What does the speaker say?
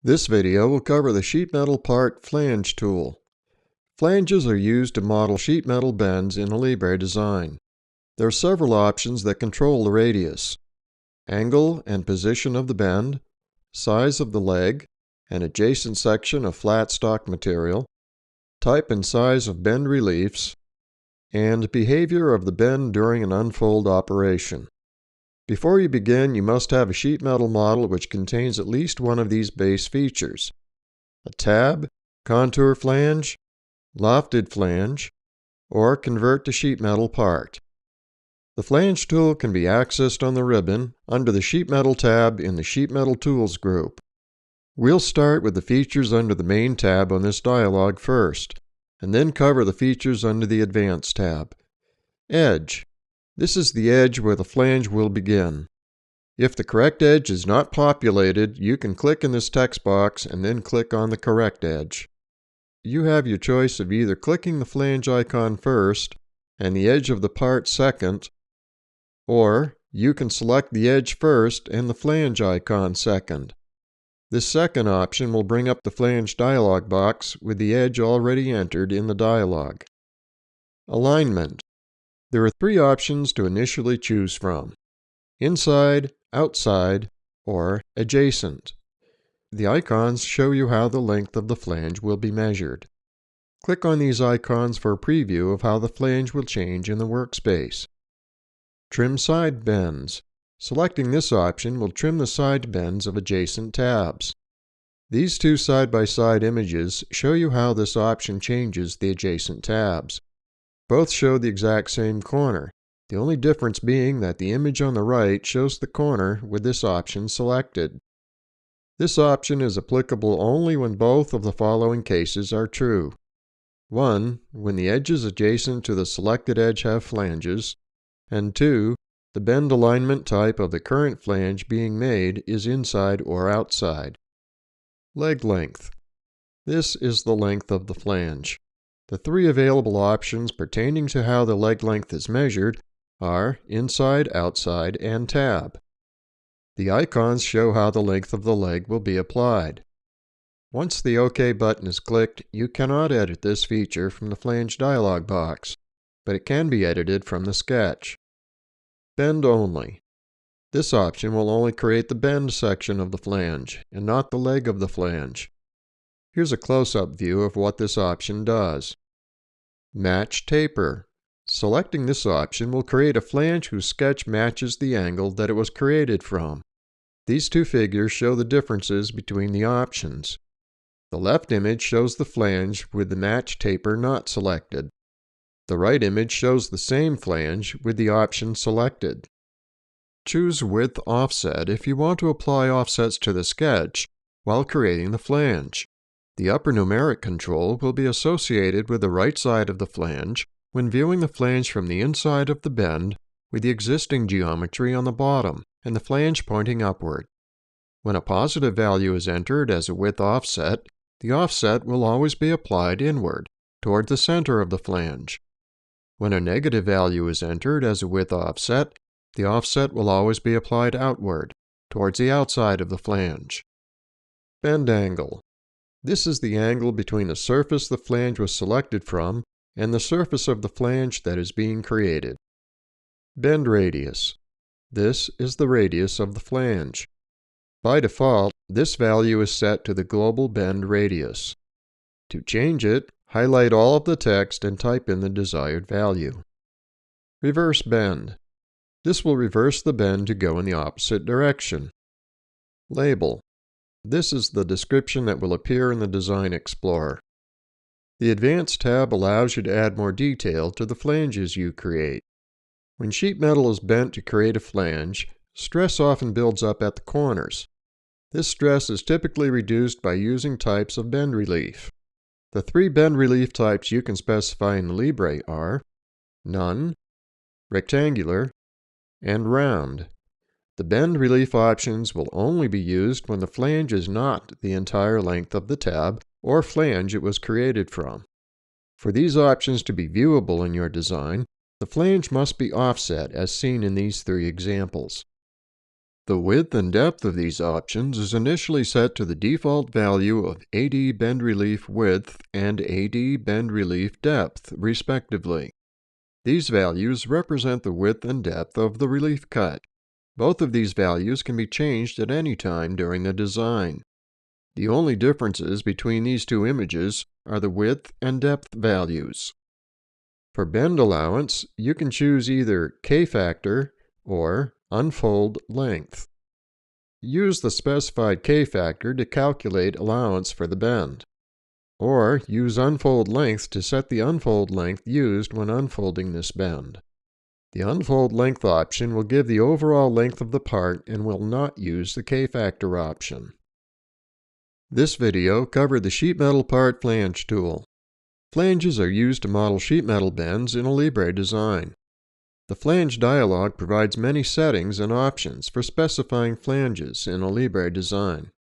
This video will cover the sheet metal part flange tool. Flanges are used to model sheet metal bends in Alibre design. There are several options that control the radius: angle and position of the bend, size of the leg, an adjacent section of flat stock material, type and size of bend reliefs, and behavior of the bend during an unfold operation. Before you begin, you must have a sheet metal model which contains at least one of these base features: a tab, contour flange, lofted flange, or convert to sheet metal part. The flange tool can be accessed on the ribbon under the Sheet Metal tab in the Sheet Metal Tools group. We'll start with the features under the main tab on this dialog first, and then cover the features under the Advanced tab. Edge. This is the edge where the flange will begin. If the correct edge is not populated, you can click in this text box and then click on the correct edge. You have your choice of either clicking the flange icon first and the edge of the part second, or you can select the edge first and the flange icon second. This second option will bring up the flange dialog box with the edge already entered in the dialog. Alignment. There are three options to initially choose from: inside, outside, or adjacent. The icons show you how the length of the flange will be measured. Click on these icons for a preview of how the flange will change in the workspace. Trim side bends. Selecting this option will trim the side bends of adjacent tabs. These two side-by-side images show you how this option changes the adjacent tabs. Both show the exact same corner, the only difference being that the image on the right shows the corner with this option selected. This option is applicable only when both of the following cases are true. 1. When the edges adjacent to the selected edge have flanges, and 2. The bend alignment type of the current flange being made is inside or outside. Leg length. This is the length of the flange. The three available options pertaining to how the leg length is measured are inside, outside, and tab. The icons show how the length of the leg will be applied. Once the OK button is clicked, you cannot edit this feature from the flange dialog box, but it can be edited from the sketch. Bend only. This option will only create the bend section of the flange, and not the leg of the flange. Here's a close-up view of what this option does. Match taper. Selecting this option will create a flange whose sketch matches the angle that it was created from. These two figures show the differences between the options. The left image shows the flange with the match taper not selected. The right image shows the same flange with the option selected. Choose Width Offset if you want to apply offsets to the sketch while creating the flange. The upper numeric control will be associated with the right side of the flange when viewing the flange from the inside of the bend with the existing geometry on the bottom and the flange pointing upward. When a positive value is entered as a width offset, the offset will always be applied inward, toward the center of the flange. When a negative value is entered as a width offset, the offset will always be applied outward, towards the outside of the flange. Bend angle. This is the angle between the surface the flange was selected from and the surface of the flange that is being created. Bend radius. This is the radius of the flange. By default, this value is set to the global bend radius. To change it, highlight all of the text and type in the desired value. Reverse bend. This will reverse the bend to go in the opposite direction. Label. This is the description that will appear in the Design Explorer. The Advanced tab allows you to add more detail to the flanges you create. When sheet metal is bent to create a flange, stress often builds up at the corners. This stress is typically reduced by using types of bend relief. The three bend relief types you can specify in Alibre are none, rectangular, and round. The bend relief options will only be used when the flange is not the entire length of the tab or flange it was created from. For these options to be viewable in your design, the flange must be offset as seen in these three examples. The width and depth of these options is initially set to the default value of AD bend relief width and AD bend relief depth, respectively. These values represent the width and depth of the relief cut. Both of these values can be changed at any time during the design. The only differences between these two images are the width and depth values. For bend allowance, you can choose either K-factor or unfold length. Use the specified K-factor to calculate allowance for the bend, or use unfold length to set the unfold length used when unfolding this bend. The unfold length option will give the overall length of the part and will not use the K-factor option. This video covered the sheet metal part flange tool. Flanges are used to model sheet metal bends in a Alibre design. The flange dialog provides many settings and options for specifying flanges in a Alibre design.